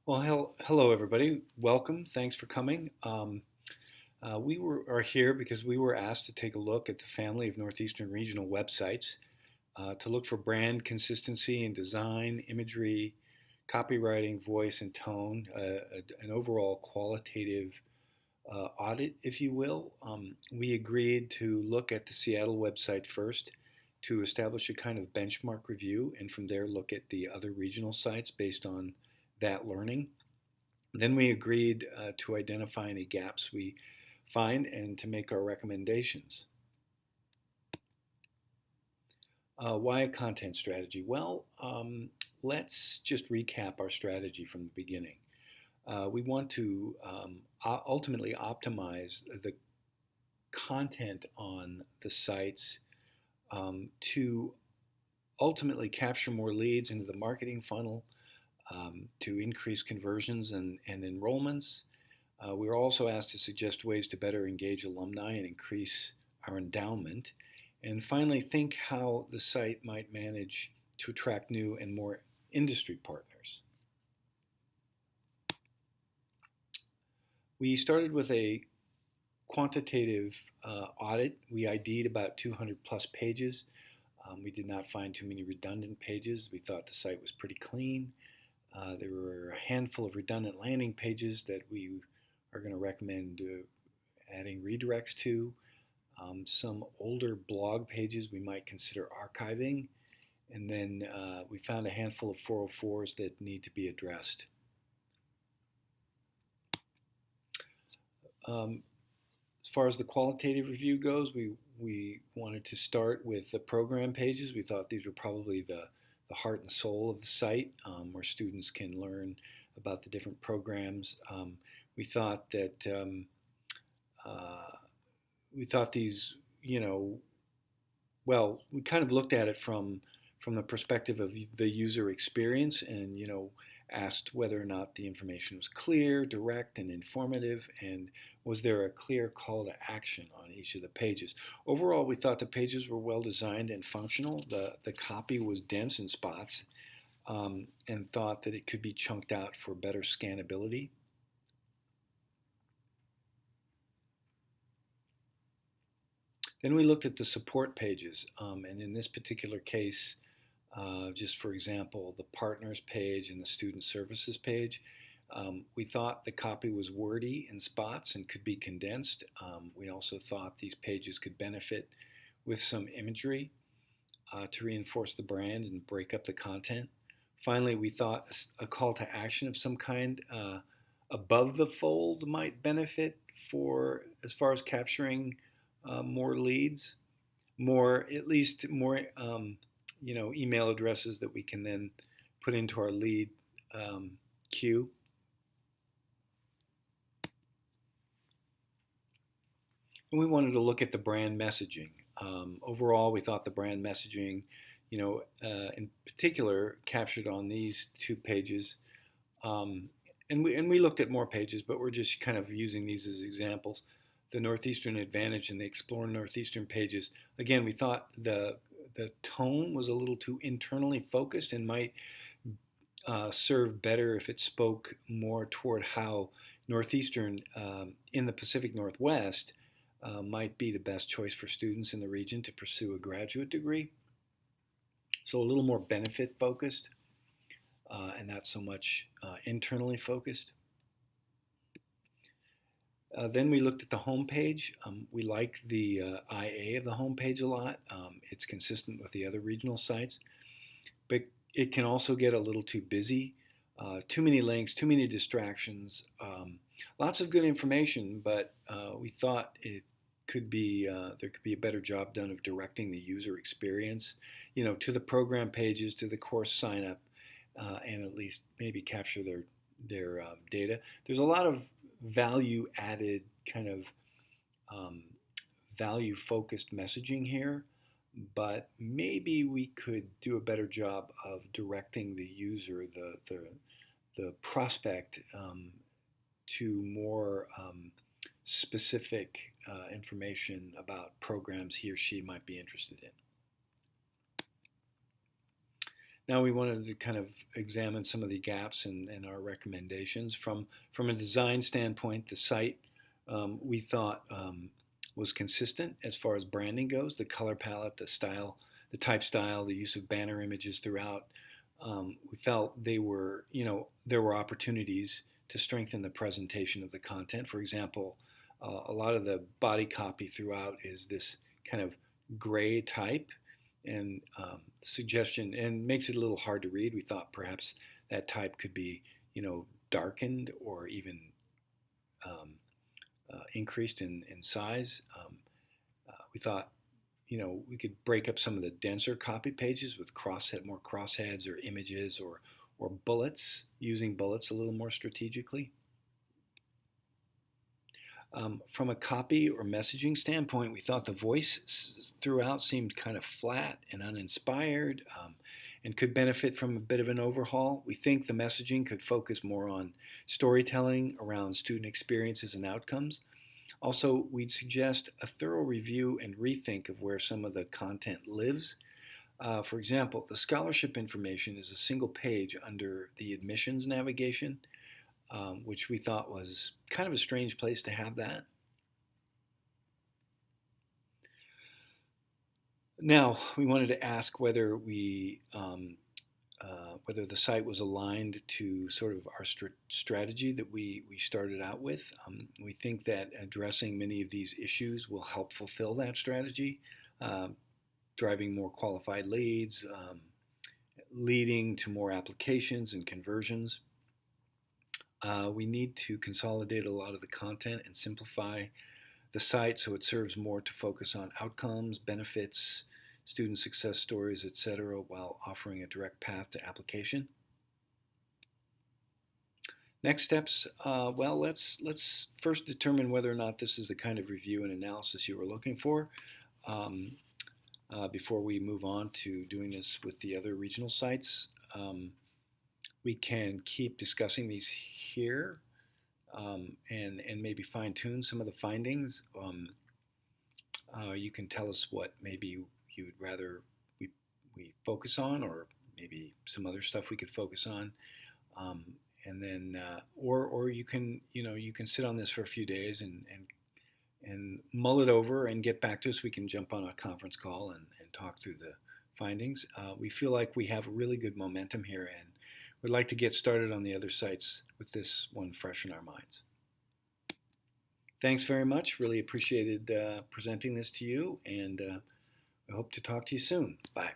Well, hello everybody. Welcome. Thanks for coming. We are here because we were asked to take a look at the family of Northeastern regional websites to look for brand consistency in design, imagery, copywriting, voice, and tone, an overall qualitative audit, if you will. We agreed to look at the Seattle website first to establish a kind of benchmark review, and from there look at the other regional sites based on that learning. Then we agreed to identify any gaps we find and to make our recommendations. Why a content strategy? Well, let's just recap our strategy from the beginning. We want to ultimately optimize the content on the sites to ultimately capture more leads into the marketing funnel, to increase conversions and enrollments. We were also asked to suggest ways to better engage alumni and increase our endowment. And finally, think how the site might manage to attract new and more industry partners. We started with a quantitative audit. We ID'd about 200 plus pages. We did not find too many redundant pages. We thought the site was pretty clean. There were a handful of redundant landing pages that we are going to recommend adding redirects to. Some older blog pages we might consider archiving. And then we found a handful of 404s that need to be addressed. As far as the qualitative review goes, we wanted to start with the program pages. We thought these were probably the heart and soul of the site, where students can learn about the different programs. We thought that we thought these, well, we kind of looked at it from the perspective of the user experience, and asked whether or not the information was clear, direct, and informative, and was there a clear call to action on each of the pages. Overall, we thought the pages were well designed and functional. The copy was dense in spots, and thought that it could be chunked out for better scannability. Then we looked at the support pages, and in this particular case, just for example, the partners page and the student services page, we thought the copy was wordy in spots and could be condensed. We also thought these pages could benefit with some imagery to reinforce the brand and break up the content. Finally, we thought a call to action of some kind above the fold might benefit for as far as capturing more leads, at least more email addresses that we can then put into our lead queue. And we wanted to look at the brand messaging. Overall, we thought the brand messaging, in particular, captured on these two pages. And we looked at more pages, but we're just kind of using these as examples. The Northeastern Advantage and the Explore Northeastern pages. Again, we thought the tone was a little too internally focused and might serve better if it spoke more toward how Northeastern in the Pacific Northwest might be the best choice for students in the region to pursue a graduate degree. So a little more benefit focused and not so much internally focused. Then we looked at the homepage. We like the IA of the homepage a lot. It's consistent with the other regional sites, but it can also get a little too busy. Too many links, too many distractions. Lots of good information, but we thought it could be there could be a better job done of directing the user experience, to the program pages, to the course sign up, and at least maybe capture their data. There's a lot of value added kind of value focused messaging here, but maybe we could do a better job of directing the user, the prospect, to more specific information about programs he or she might be interested in. Now we wanted to kind of examine some of the gaps in our recommendations. From a design standpoint, the site we thought was consistent as far as branding goes. The color palette, the style, the type style, the use of banner images throughout. We felt there were opportunities to strengthen the presentation of the content. For example, a lot of the body copy throughout is this kind of gray type, and suggestion, and makes it a little hard to read. We thought perhaps that type could be, darkened or even um, increased in size. We thought, we could break up some of the denser copy pages with more crossheads or images or bullets, using bullets a little more strategically. From a copy or messaging standpoint, we thought the voice throughout seemed kind of flat and uninspired, and could benefit from a bit of an overhaul. We think the messaging could focus more on storytelling around student experiences and outcomes. Also, we'd suggest a thorough review and rethink of where some of the content lives. For example, the scholarship information is a single page under the admissions navigation, which we thought was kind of a strange place to have that. Now, we wanted to ask whether whether the site was aligned to sort of our strategy that we started out with. We think that addressing many of these issues will help fulfill that strategy, driving more qualified leads, leading to more applications and conversions. We need to consolidate a lot of the content and simplify the site so it serves more to focus on outcomes, benefits, student success stories, etc., while offering a direct path to application. Next steps, well, let's first determine whether or not this is the kind of review and analysis you were looking for, before we move on to doing this with the other regional sites. We can keep discussing these here, and maybe fine tune some of the findings. You can tell us what maybe you would rather we focus on, or maybe some other stuff we could focus on, and then or you can sit on this for a few days and mull it over and get back to us. We can jump on a conference call and talk through the findings. We feel like we have really good momentum here, and we'd like to get started on the other sites with this one fresh in our minds. Thanks very much. Really appreciated presenting this to you, and I hope to talk to you soon. Bye.